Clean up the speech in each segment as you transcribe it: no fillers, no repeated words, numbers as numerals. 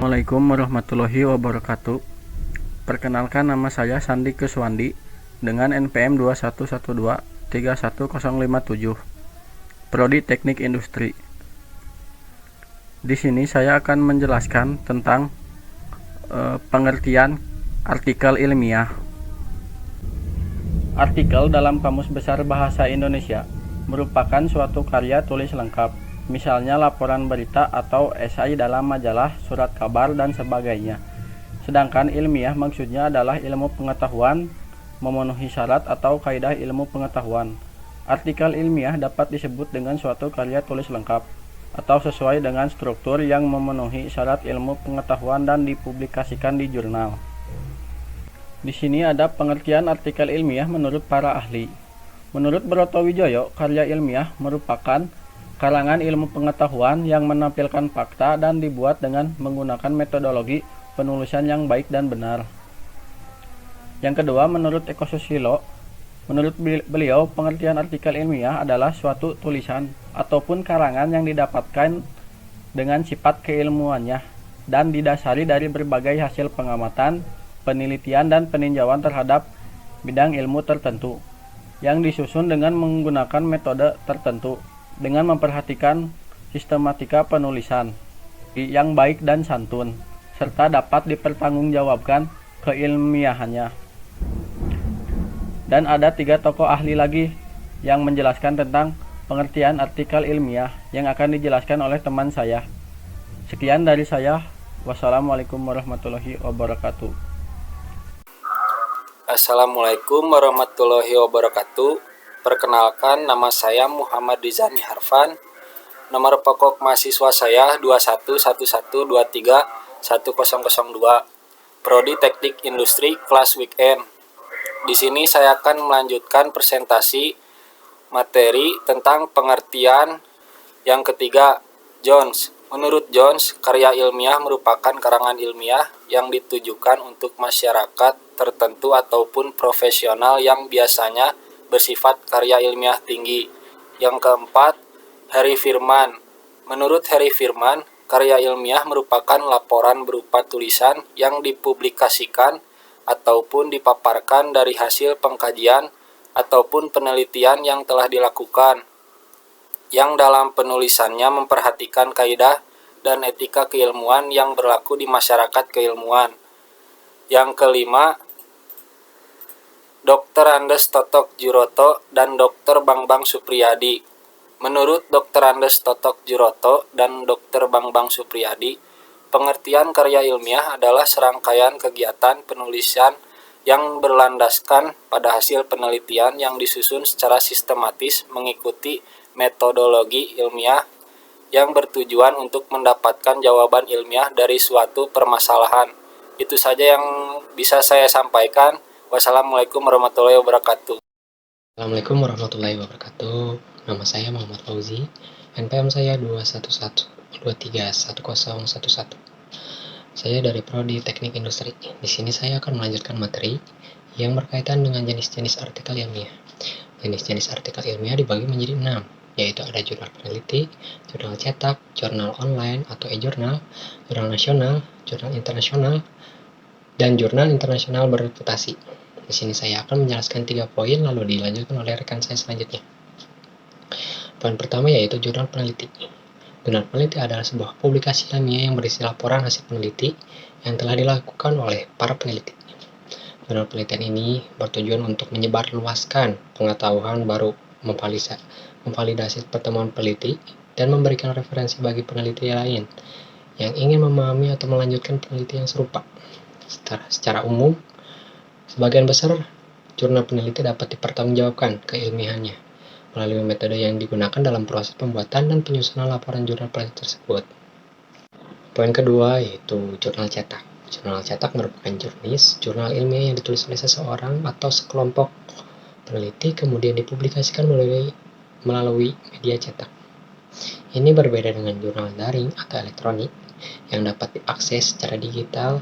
Assalamualaikum warahmatullahi wabarakatuh. Perkenalkan, nama saya Sandi Keswandi dengan NPM 2112310057, Prodi Teknik Industri. Di sini saya akan menjelaskan tentang pengertian artikel ilmiah. Artikel dalam Kamus Besar Bahasa Indonesia merupakan suatu karya tulis lengkap, misalnya laporan berita atau esai dalam majalah, surat kabar, dan sebagainya. Sedangkan ilmiah maksudnya adalah ilmu pengetahuan, memenuhi syarat atau kaidah ilmu pengetahuan. Artikel ilmiah dapat disebut dengan suatu karya tulis lengkap atau sesuai dengan struktur yang memenuhi syarat ilmu pengetahuan dan dipublikasikan di jurnal. Di sini ada pengertian artikel ilmiah menurut para ahli. Menurut Broto Wijoyo, karya ilmiah merupakan karangan ilmu pengetahuan yang menampilkan fakta dan dibuat dengan menggunakan metodologi penulisan yang baik dan benar. Yang kedua, menurut Eko Susilo, menurut beliau, pengertian artikel ilmiah adalah suatu tulisan ataupun karangan yang didapatkan dengan sifat keilmuannya dan didasari dari berbagai hasil pengamatan, penelitian, dan peninjauan terhadap bidang ilmu tertentu, yang disusun dengan menggunakan metode tertentu, dengan memperhatikan sistematika penulisan yang baik dan santun, serta dapat dipertanggungjawabkan keilmiahannya. Dan ada 3 tokoh ahli lagi yang menjelaskan tentang pengertian artikel ilmiah yang akan dijelaskan oleh teman saya. Sekian dari saya. Wassalamualaikum warahmatullahi wabarakatuh. Assalamualaikum warahmatullahi wabarakatuh. Perkenalkan, nama saya Muhammad Rizani Harfan. Nomor pokok mahasiswa saya 2111231002. Prodi Teknik Industri kelas weekend. Di sini saya akan melanjutkan presentasi materi tentang pengertian yang ketiga, Jones. Menurut Jones, karya ilmiah merupakan karangan ilmiah yang ditujukan untuk masyarakat tertentu ataupun profesional yang biasanya bersifat karya ilmiah tinggi. Yang keempat, Harry Firman. Menurut Harry Firman, karya ilmiah merupakan laporan berupa tulisan yang dipublikasikan ataupun dipaparkan dari hasil pengkajian ataupun penelitian yang telah dilakukan, yang dalam penulisannya memperhatikan kaidah dan etika keilmuan yang berlaku di masyarakat keilmuan. Yang kelima, Dr. Andes Totok Djuroto dan Dr. Bambang Supriyadi. Menurut Dr. Andes Totok Djuroto dan Dr. Bambang Supriyadi, pengertian karya ilmiah adalah serangkaian kegiatan penulisan yang berlandaskan pada hasil penelitian yang disusun secara sistematis mengikuti metodologi ilmiah yang bertujuan untuk mendapatkan jawaban ilmiah dari suatu permasalahan. Itu saja yang bisa saya sampaikan. Wassalamualaikum warahmatullahi wabarakatuh. Assalamualaikum warahmatullahi wabarakatuh. Nama saya Muhammad Fauzi. NPM saya 2111231011. Saya dari Prodi Teknik Industri. Di sini saya akan melanjutkan materi yang berkaitan dengan jenis-jenis artikel ilmiah. Jenis-jenis artikel ilmiah dibagi menjadi 6, yaitu ada jurnal peneliti, jurnal cetak, jurnal online atau e-jurnal, jurnal nasional, jurnal internasional, dan jurnal internasional berreputasi. Di sini saya akan menjelaskan 3 poin lalu dilanjutkan oleh rekan saya selanjutnya. Poin pertama yaitu jurnal peneliti. Jurnal peneliti adalah sebuah publikasi ilmiah yang berisi laporan hasil peneliti yang telah dilakukan oleh para peneliti. Jurnal penelitian ini bertujuan untuk menyebarluaskan pengetahuan baru, memvalidasi pertemuan peneliti, dan memberikan referensi bagi peneliti lain yang ingin memahami atau melanjutkan penelitian yang serupa. Secara umum, sebagian besar jurnal peneliti dapat dipertanggungjawabkan keilmiahannya melalui metode yang digunakan dalam proses pembuatan dan penyusunan laporan jurnal peneliti tersebut. Poin kedua yaitu jurnal cetak. Jurnal cetak merupakan jurnal ilmiah yang ditulis oleh seseorang atau sekelompok peneliti kemudian dipublikasikan melalui media cetak. Ini berbeda dengan jurnal daring atau elektronik yang dapat diakses secara digital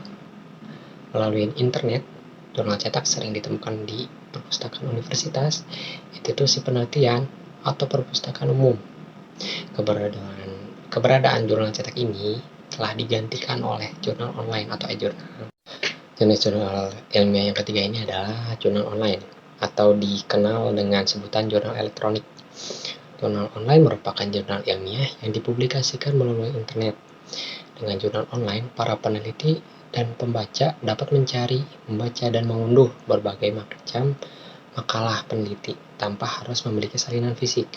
melalui internet. Jurnal cetak sering ditemukan di perpustakaan universitas, institusi penelitian, atau perpustakaan umum. Keberadaan jurnal cetak ini telah digantikan oleh jurnal online atau e-jurnal. Jenis jurnal ilmiah yang ketiga ini adalah jurnal online atau dikenal dengan sebutan jurnal elektronik. Jurnal online merupakan jurnal ilmiah yang dipublikasikan melalui internet. Dengan jurnal online, para peneliti dan pembaca dapat mencari, membaca, dan mengunduh berbagai macam makalah peneliti tanpa harus memiliki salinan fisik.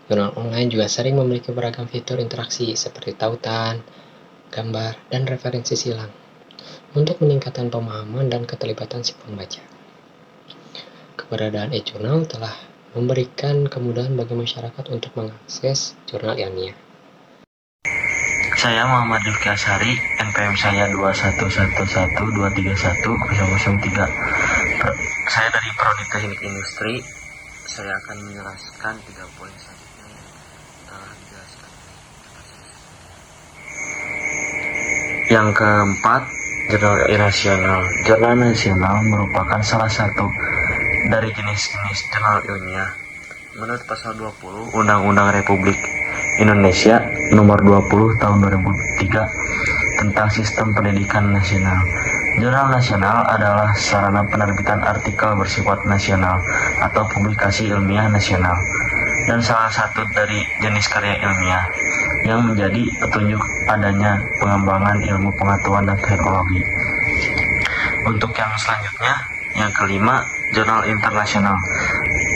Jurnal online juga sering memiliki beragam fitur interaksi seperti tautan, gambar, dan referensi silang untuk meningkatkan pemahaman dan keterlibatan si pembaca. Keberadaan e-jurnal telah memberikan kemudahan bagi masyarakat untuk mengakses jurnal ilmiah. Saya Muhammad Rifki Asari, NPM saya 21112310003. Saya dari Prodi Teknik Industri. Saya akan menjelaskan 3 poin selanjutnya yang telah dijelaskan. Yang keempat, jurnal nasional. Jurnal nasional merupakan salah satu dari jenis-jenis jurnal ilmiah. Menurut pasal 20 Undang-Undang Republik Indonesia Nomor 20 Tahun 2003 tentang Sistem Pendidikan Nasional. Jurnal nasional adalah sarana penerbitan artikel bersifat nasional atau publikasi ilmiah nasional, dan salah satu dari jenis karya ilmiah yang menjadi petunjuk adanya pengembangan ilmu pengetahuan dan teknologi. Untuk yang selanjutnya, yang kelima, jurnal internasional.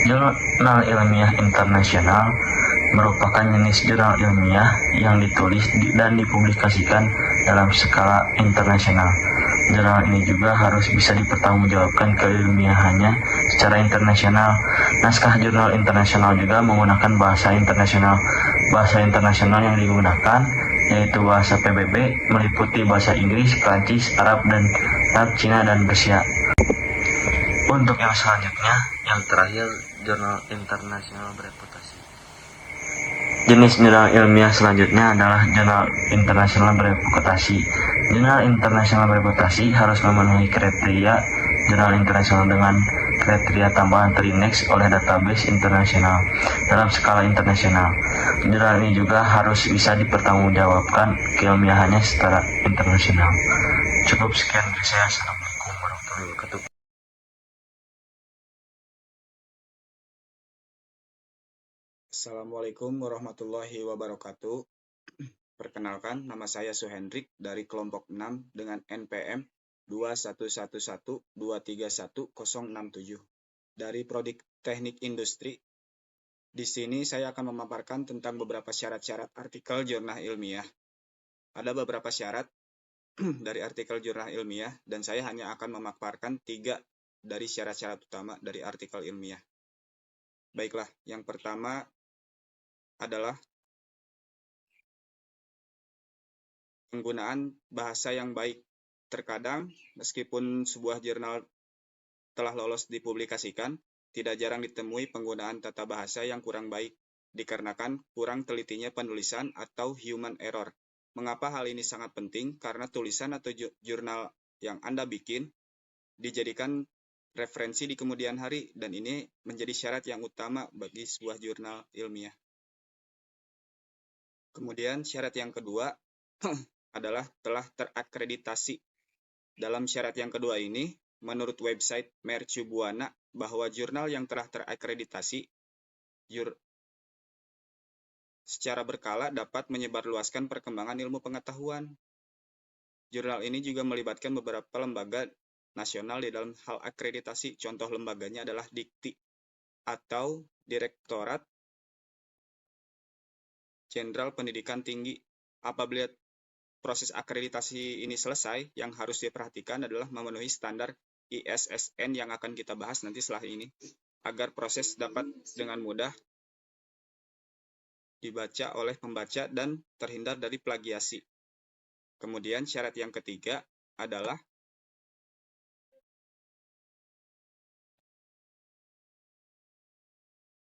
Jurnal ilmiah internasional merupakan jenis jurnal ilmiah yang ditulis dan dipublikasikan dalam skala internasional. Jurnal ini juga harus bisa dipertanggungjawabkan keilmiahannya secara internasional. Naskah jurnal internasional juga menggunakan bahasa internasional. Bahasa internasional yang digunakan yaitu bahasa PBB, meliputi bahasa Inggris, Prancis, Arab, Cina, dan Persia. Untuk yang selanjutnya, yang terakhir, jurnal internasional bereputasi. Jenis jurnal ilmiah selanjutnya adalah jurnal internasional bereputasi. Jurnal internasional bereputasi harus memenuhi kriteria jurnal internasional dengan kriteria tambahan terindeks oleh database internasional dalam skala internasional. Jurnal ini juga harus bisa dipertanggungjawabkan keilmiahannya secara internasional. Cukup sekian dari saya. Assalamualaikum warahmatullahi wabarakatuh. Assalamualaikum warahmatullahi wabarakatuh. Perkenalkan, nama saya Suhendrik dari kelompok 6 dengan NPM 21112311067 dari Prodi Teknik Industri. Di sini saya akan memaparkan tentang beberapa syarat-syarat artikel jurnal ilmiah. Ada beberapa syarat dari artikel jurnal ilmiah dan saya hanya akan memaparkan 3 dari syarat-syarat utama dari artikel ilmiah. Baiklah, yang pertama adalah penggunaan bahasa yang baik. Terkadang, meskipun sebuah jurnal telah lolos dipublikasikan, tidak jarang ditemui penggunaan tata bahasa yang kurang baik, dikarenakan kurang telitinya penulisan atau human error. Mengapa hal ini sangat penting? Karena tulisan atau jurnal yang Anda bikin dijadikan referensi di kemudian hari, dan ini menjadi syarat yang utama bagi sebuah jurnal ilmiah. Kemudian syarat yang kedua adalah telah terakreditasi. Dalam syarat yang kedua ini, menurut website Mercubuana, bahwa jurnal yang telah terakreditasi secara berkala dapat menyebarluaskan perkembangan ilmu pengetahuan. Jurnal ini juga melibatkan beberapa lembaga nasional di dalam hal akreditasi. Contoh lembaganya adalah Dikti atau Direktorat Jenderal Pendidikan Tinggi. Apabila proses akreditasi ini selesai, yang harus diperhatikan adalah memenuhi standar ISSN yang akan kita bahas nanti setelah ini, agar proses dapat dengan mudah dibaca oleh pembaca dan terhindar dari plagiasi. Kemudian syarat yang ketiga adalah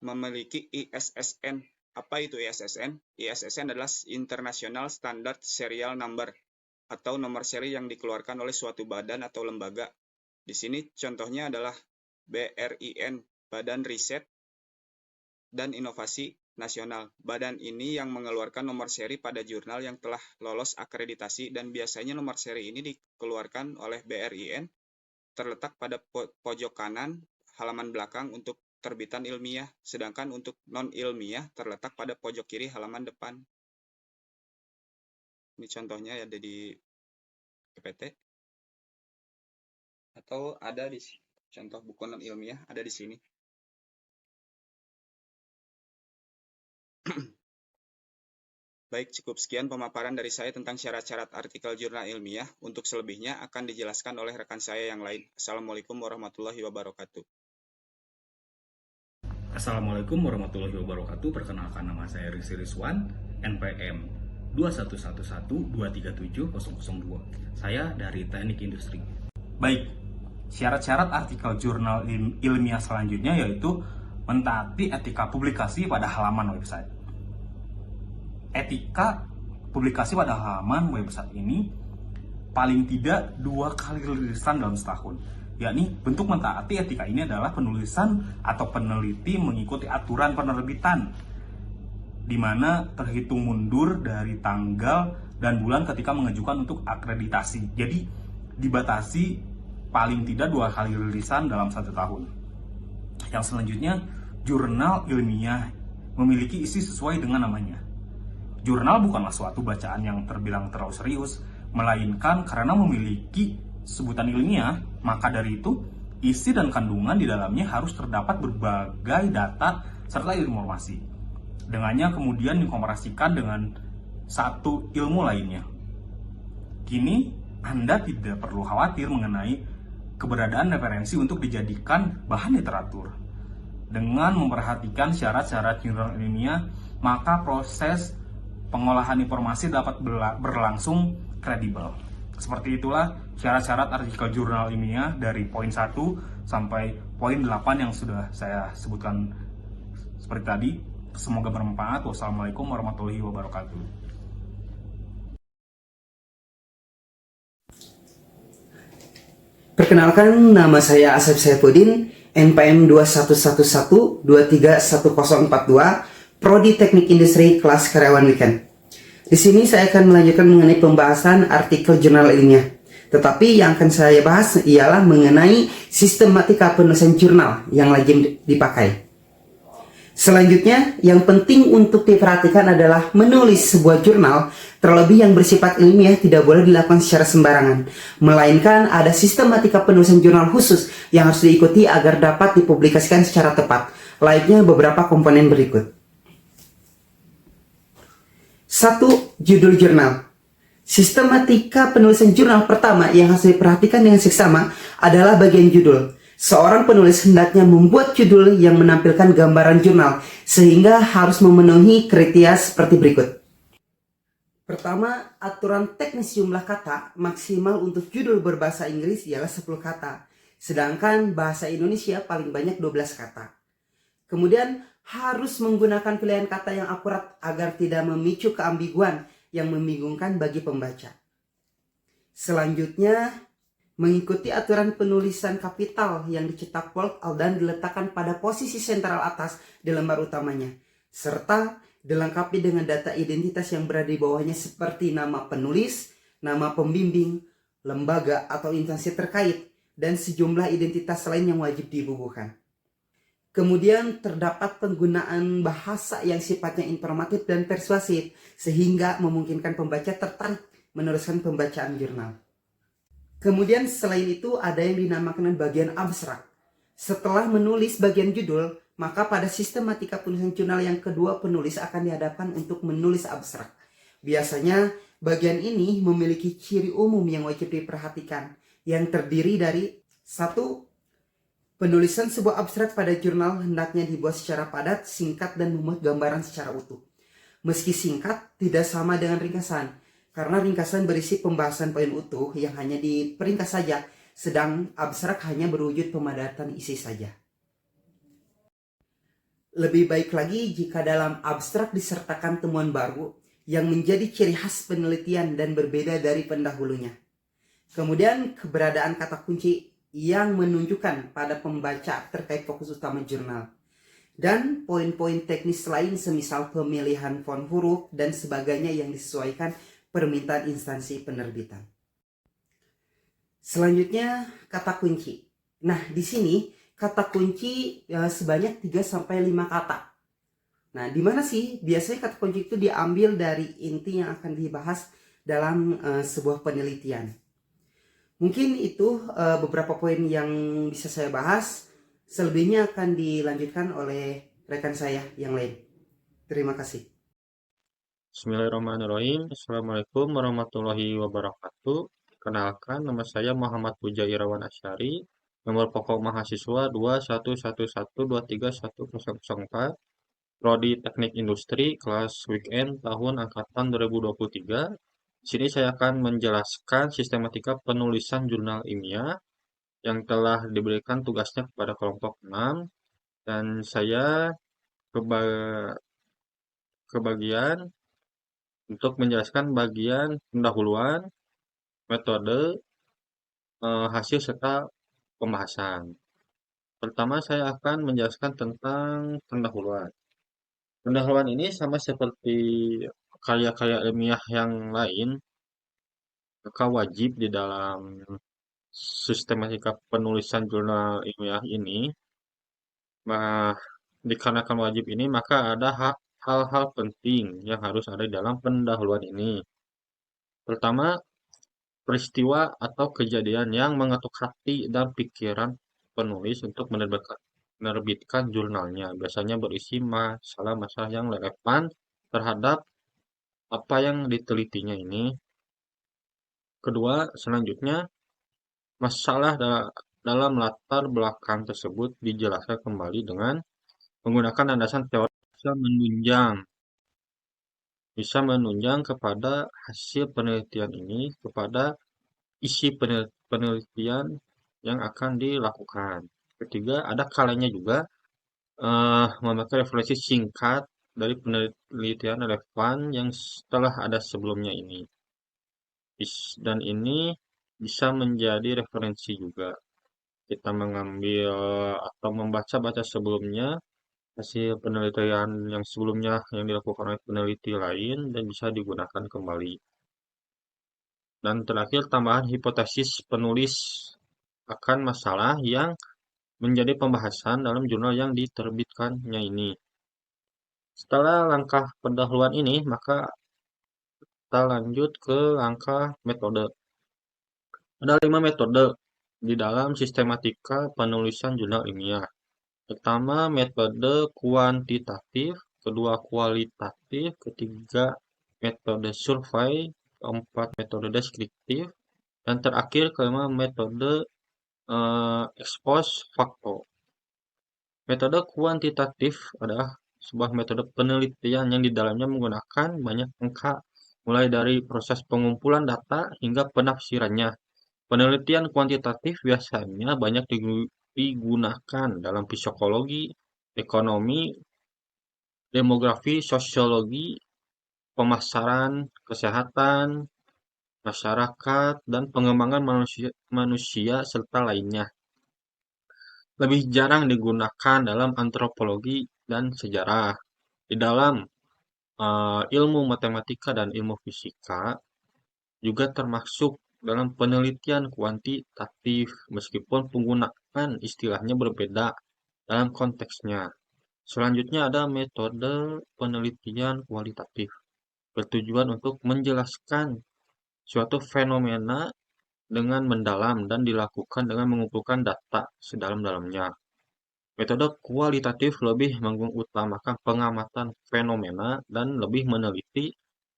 memiliki ISSN. Apa itu ISSN? ISSN adalah International Standard Serial Number atau nomor seri yang dikeluarkan oleh suatu badan atau lembaga. Di sini contohnya adalah BRIN, Badan Riset dan Inovasi nasional. Badan ini yang mengeluarkan nomor seri pada jurnal yang telah lolos akreditasi dan biasanya nomor seri ini dikeluarkan oleh BRIN terletak pada pojok kanan halaman belakang untuk terbitan ilmiah, sedangkan untuk non-ilmiah terletak pada pojok kiri halaman depan. Ini contohnya ada di PPT. Atau ada di contoh buku non-ilmiah, ada di sini. Baik, cukup sekian pemaparan dari saya tentang syarat-syarat artikel jurnal ilmiah. Untuk selebihnya akan dijelaskan oleh rekan saya yang lain. Assalamualaikum warahmatullahi wabarakatuh. Assalamualaikum warahmatullahi wabarakatuh. Perkenalkan, nama saya Rizky Rizwan, NPM 21112370002. Saya dari Teknik Industri. Baik, syarat-syarat artikel jurnal ilmiah selanjutnya yaitu mentaati etika publikasi pada halaman website. Etika publikasi pada halaman website ini paling tidak 2 kali rilisan dalam setahun. Yakni bentuk mentaati etika ini adalah penulisan atau peneliti mengikuti aturan penerbitan, di mana terhitung mundur dari tanggal dan bulan ketika mengajukan untuk akreditasi. Jadi dibatasi paling tidak 2 kali rilisan dalam 1 tahun. Yang selanjutnya, jurnal ilmiah memiliki isi sesuai dengan namanya. Jurnal bukanlah suatu bacaan yang terbilang terlalu serius, melainkan karena memiliki sebutan ilmiah, maka dari itu isi dan kandungan di dalamnya harus terdapat berbagai data serta informasi. Dengannya kemudian dikomparasikan dengan satu ilmu lainnya. Kini Anda tidak perlu khawatir mengenai keberadaan referensi untuk dijadikan bahan literatur. Dengan memperhatikan syarat-syarat jurnal ilmiah, maka proses pengolahan informasi dapat berlangsung kredibel. Seperti itulah syarat-syarat artikel jurnal ilmiah dari poin 1 sampai poin 8 yang sudah saya sebutkan seperti tadi. Semoga bermanfaat. Wassalamualaikum warahmatullahi wabarakatuh. Perkenalkan, nama saya Asep Saifuddin, NPM 21112311042, Prodi Teknik Industri kelas karyawan weekend. Di sini saya akan melanjutkan mengenai pembahasan artikel jurnal ilmiah. Tetapi yang akan saya bahas ialah mengenai sistematika penulisan jurnal yang lazim dipakai. Selanjutnya, yang penting untuk diperhatikan adalah menulis sebuah jurnal, terlebih yang bersifat ilmiah, tidak boleh dilakukan secara sembarangan, melainkan ada sistematika penulisan jurnal khusus yang harus diikuti agar dapat dipublikasikan secara tepat. Layaknya beberapa komponen berikut. 1. Judul jurnal. Sistematika penulisan jurnal pertama yang harus diperhatikan dengan seksama adalah bagian judul. Seorang penulis hendaknya membuat judul yang menampilkan gambaran jurnal, sehingga harus memenuhi kriteria seperti berikut. Pertama, aturan teknis jumlah kata maksimal untuk judul berbahasa Inggris ialah 10 kata, sedangkan bahasa Indonesia paling banyak 12 kata. Kemudian, harus menggunakan pilihan kata yang akurat agar tidak memicu keambiguan yang membingungkan bagi pembaca. Selanjutnya, mengikuti aturan penulisan kapital yang dicetak bold dan diletakkan pada posisi sentral atas di lembar utamanya, serta dilengkapi dengan data identitas yang berada di bawahnya seperti nama penulis, nama pembimbing, lembaga atau instansi terkait, dan sejumlah identitas lain yang wajib dibubuhkan. Kemudian terdapat penggunaan bahasa yang sifatnya informatif dan persuasif sehingga memungkinkan pembaca tertarik meneruskan pembacaan jurnal. Kemudian selain itu ada yang dinamakan bagian abstrak. Setelah menulis bagian judul, maka pada sistematika penulisan jurnal yang kedua penulis akan dihadapkan untuk menulis abstrak. Biasanya bagian ini memiliki ciri umum yang wajib diperhatikan yang terdiri dari 1. Penulisan sebuah abstrak pada jurnal hendaknya dibuat secara padat, singkat, dan memuat gambaran secara utuh. Meski singkat, tidak sama dengan ringkasan, karena ringkasan berisi pembahasan poin utuh yang hanya diperingkas saja, sedang abstrak hanya berwujud pemadatan isi saja. Lebih baik lagi jika dalam abstrak disertakan temuan baru yang menjadi ciri khas penelitian dan berbeda dari pendahulunya. Kemudian keberadaan kata kunci yang menunjukkan pada pembaca terkait fokus utama jurnal. dan poin-poin teknis lain semisal pemilihan font huruf dan sebagainya yang disesuaikan permintaan instansi penerbitan. Selanjutnya kata kunci. Nah, di sini kata kunci sebanyak 3-5 kata. Nah, di mana sih biasanya kata kunci itu diambil dari inti yang akan dibahas dalam sebuah penelitian. Mungkin itu beberapa poin yang bisa saya bahas. Selebihnya akan dilanjutkan oleh rekan saya yang lain. Terima kasih. Bismillahirrahmanirrahim. Assalamualaikum warahmatullahi wabarakatuh. Kenalkan, nama saya Muhammad Puja Irawan Asyari. Nomor pokok mahasiswa 211123104. Prodi Teknik Industri kelas weekend tahun angkatan 2023. Di sini saya akan menjelaskan sistematika penulisan jurnal ilmiah yang telah diberikan tugasnya kepada kelompok 6, dan saya kebagian untuk menjelaskan bagian pendahuluan, metode, hasil serta pembahasan. Pertama saya akan menjelaskan tentang pendahuluan. Pendahuluan ini sama seperti karya-karya ilmiah yang lain, maka wajib di dalam sistematika penulisan jurnal ilmiah ini, dikarenakan wajib ini maka ada hal-hal penting yang harus ada di dalam pendahuluan ini. Pertama, peristiwa atau kejadian yang mengetuk hati dan pikiran penulis untuk menerbitkan jurnalnya. Biasanya berisi masalah-masalah yang relevan terhadap apa yang ditelitinya ini. Kedua, selanjutnya, masalah dalam latar belakang tersebut dijelaskan kembali dengan menggunakan landasan teori bisa menunjang kepada hasil penelitian ini, kepada isi penelitian yang akan dilakukan. Ketiga, ada kalanya juga memakai referensi singkat dari penelitian relevan yang telah ada sebelumnya ini. Dan ini bisa menjadi referensi juga. Kita mengambil atau membaca-baca sebelumnya hasil penelitian yang sebelumnya yang dilakukan oleh peneliti lain dan bisa digunakan kembali. Dan terakhir, tambahan hipotesis penulis akan masalah yang menjadi pembahasan dalam jurnal yang diterbitkannya ini. Setelah langkah pendahuluan ini, maka kita lanjut ke langkah metode. Ada 5 metode di dalam sistematika penulisan jurnal ilmiah. Pertama, metode kuantitatif, kedua kualitatif, ketiga metode survei, keempat metode deskriptif, dan terakhir kelima metode ex post facto. Metode kuantitatif adalah sebuah metode penelitian yang di dalamnya menggunakan banyak angka, mulai dari proses pengumpulan data hingga penafsirannya. Penelitian kuantitatif biasanya banyak digunakan dalam psikologi, ekonomi, demografi, sosiologi, pemasaran, kesehatan, masyarakat, dan pengembangan manusia serta lainnya. Lebih jarang digunakan dalam antropologi dan sejarah. Di dalam ilmu matematika dan ilmu fisika juga termasuk dalam penelitian kuantitatif, meskipun penggunaan istilahnya berbeda dalam konteksnya. Selanjutnya ada metode penelitian kualitatif, bertujuan untuk menjelaskan suatu fenomena dengan mendalam dan dilakukan dengan mengumpulkan data sedalam-dalamnya. Metode kualitatif lebih mengutamakan pengamatan fenomena dan lebih meneliti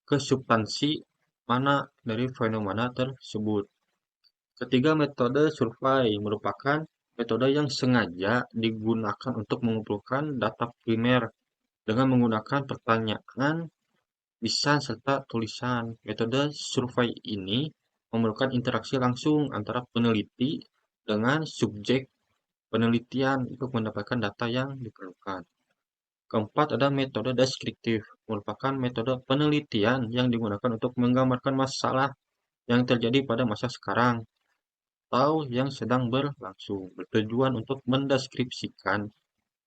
ke substansi mana dari fenomena tersebut. Ketiga, metode survei merupakan metode yang sengaja digunakan untuk mengumpulkan data primer dengan menggunakan pertanyaan, lisan, serta tulisan. Metode survei ini memerlukan interaksi langsung antara peneliti dengan subjek penelitian untuk mendapatkan data yang diperlukan. Keempat, ada metode deskriptif, merupakan metode penelitian yang digunakan untuk menggambarkan masalah yang terjadi pada masa sekarang atau yang sedang berlangsung, bertujuan untuk mendeskripsikan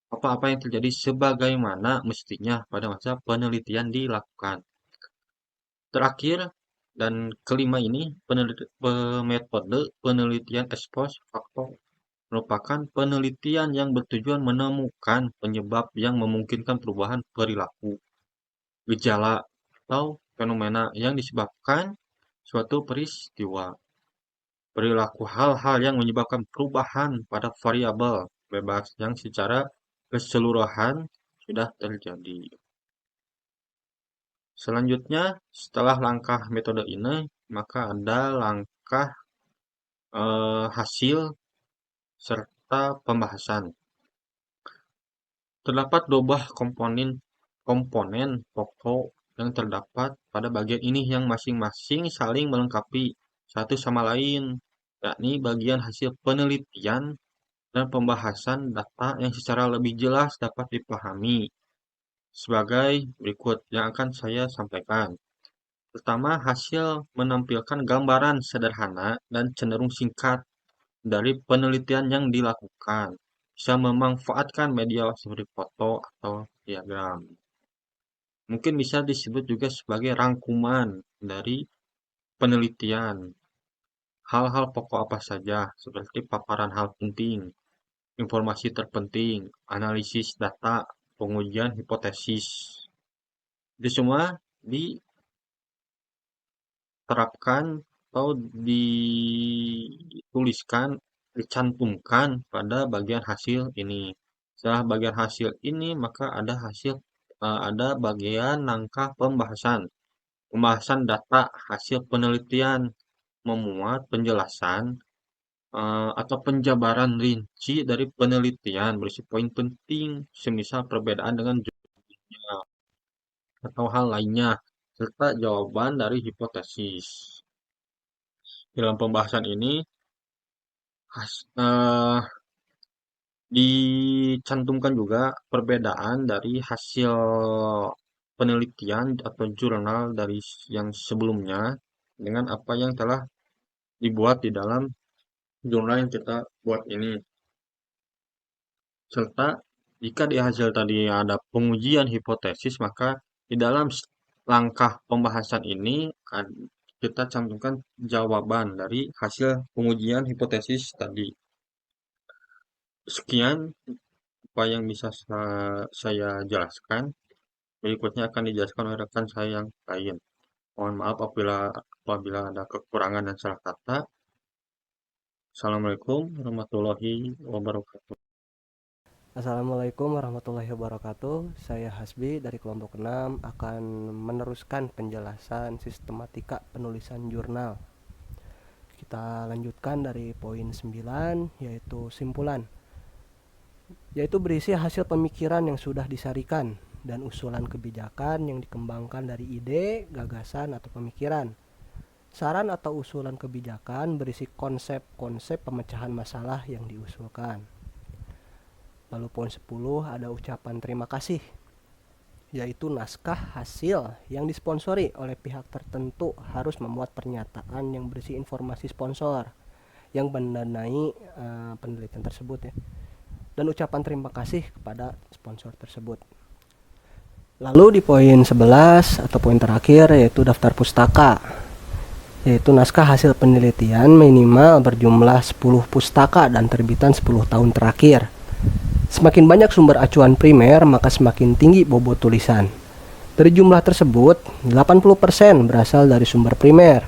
apa-apa yang terjadi sebagaimana mestinya pada masa penelitian dilakukan. Terakhir dan kelima ini, metode penelitian ex post facto merupakan penelitian yang bertujuan menemukan penyebab yang memungkinkan perubahan perilaku, gejala, atau fenomena yang disebabkan suatu peristiwa. Perilaku hal-hal yang menyebabkan perubahan pada variabel bebas yang secara keseluruhan sudah terjadi. Selanjutnya, setelah langkah metode ini, maka ada langkah hasil serta pembahasan. Terdapat dua buah komponen pokok yang terdapat pada bagian ini yang masing-masing saling melengkapi satu sama lain, yakni bagian hasil penelitian dan pembahasan data yang secara lebih jelas dapat dipahami. Sebagai berikut yang akan saya sampaikan. Pertama, hasil menampilkan gambaran sederhana dan cenderung singkat dari penelitian yang dilakukan. Bisa memanfaatkan media seperti foto atau diagram. Mungkin bisa disebut juga sebagai rangkuman dari penelitian. Hal-hal pokok apa saja, seperti paparan hal penting, informasi terpenting, analisis data, pengujian hipotesis. Itu semua diterapkan atau dituliskan, dicantumkan pada bagian hasil ini. Setelah bagian hasil ini, maka ada bagian langkah pembahasan. Pembahasan data hasil penelitian memuat penjelasan atau penjabaran rinci dari penelitian berisi poin penting, semisal perbedaan dengan judulnya atau hal lainnya, serta jawaban dari hipotesis. Dalam pembahasan ini dicantumkan juga perbedaan dari hasil penelitian atau jurnal dari yang sebelumnya dengan apa yang telah dibuat di dalam jurnal yang kita buat ini. Serta jika di hasil tadi ada pengujian hipotesis, maka di dalam langkah pembahasan ini kita cantumkan jawaban dari hasil pengujian hipotesis tadi. Sekian apa yang bisa saya jelaskan. Berikutnya akan dijelaskan oleh rekan saya yang lain. Mohon maaf apabila ada kekurangan dan salah kata. Assalamualaikum warahmatullahi wabarakatuh. Assalamualaikum warahmatullahi wabarakatuh. Saya Hasbi dari kelompok 6 akan meneruskan penjelasan sistematika penulisan jurnal. Kita lanjutkan dari poin 9, yaitu simpulan, yaitu berisi hasil pemikiran yang sudah disarikan dan usulan kebijakan yang dikembangkan dari ide, gagasan, atau pemikiran. Saran atau usulan kebijakan berisi konsep-konsep pemecahan masalah yang diusulkan. Lalu poin 10 ada ucapan terima kasih, yaitu naskah hasil yang disponsori oleh pihak tertentu harus memuat pernyataan yang berisi informasi sponsor yang mendanai penelitian tersebut ya, dan ucapan terima kasih kepada sponsor tersebut. Lalu di poin 11 atau poin terakhir yaitu daftar pustaka, yaitu naskah hasil penelitian minimal berjumlah 10 pustaka dan terbitan 10 tahun terakhir. Semakin banyak sumber acuan primer, maka semakin tinggi bobot tulisan. Dari jumlah tersebut, 80% berasal dari sumber primer.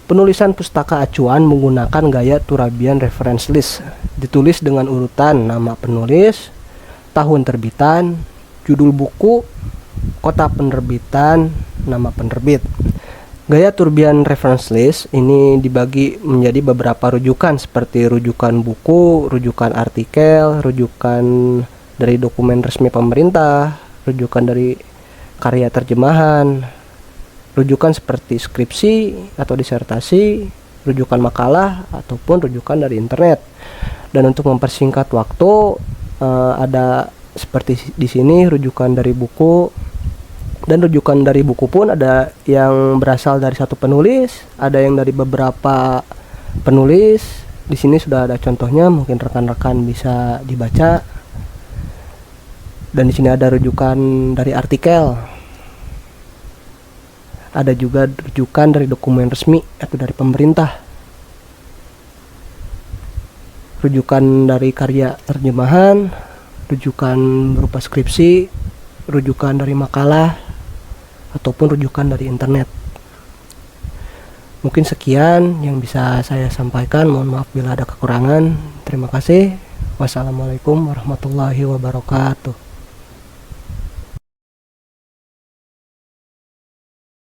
Penulisan pustaka acuan menggunakan gaya Turabian reference list, ditulis dengan urutan nama penulis, tahun terbitan, judul buku, kota penerbitan, nama penerbit. Gaya Turabian reference list ini dibagi menjadi beberapa rujukan seperti rujukan buku, rujukan artikel, rujukan dari dokumen resmi pemerintah, rujukan dari karya terjemahan, rujukan seperti skripsi atau disertasi, rujukan makalah ataupun rujukan dari internet. Dan untuk mempersingkat waktu ada seperti di sini rujukan dari buku. Dan rujukan dari buku pun ada yang berasal dari satu penulis, ada yang dari beberapa penulis. Di sini sudah ada contohnya, mungkin rekan-rekan bisa dibaca. Dan di sini ada rujukan dari artikel. Ada juga rujukan dari dokumen resmi atau dari pemerintah. Rujukan dari karya terjemahan, rujukan berupa skripsi, rujukan dari makalah, ataupun rujukan dari internet. Mungkin sekian yang bisa saya sampaikan. Mohon maaf bila ada kekurangan. Terima kasih. Wassalamualaikum warahmatullahi wabarakatuh.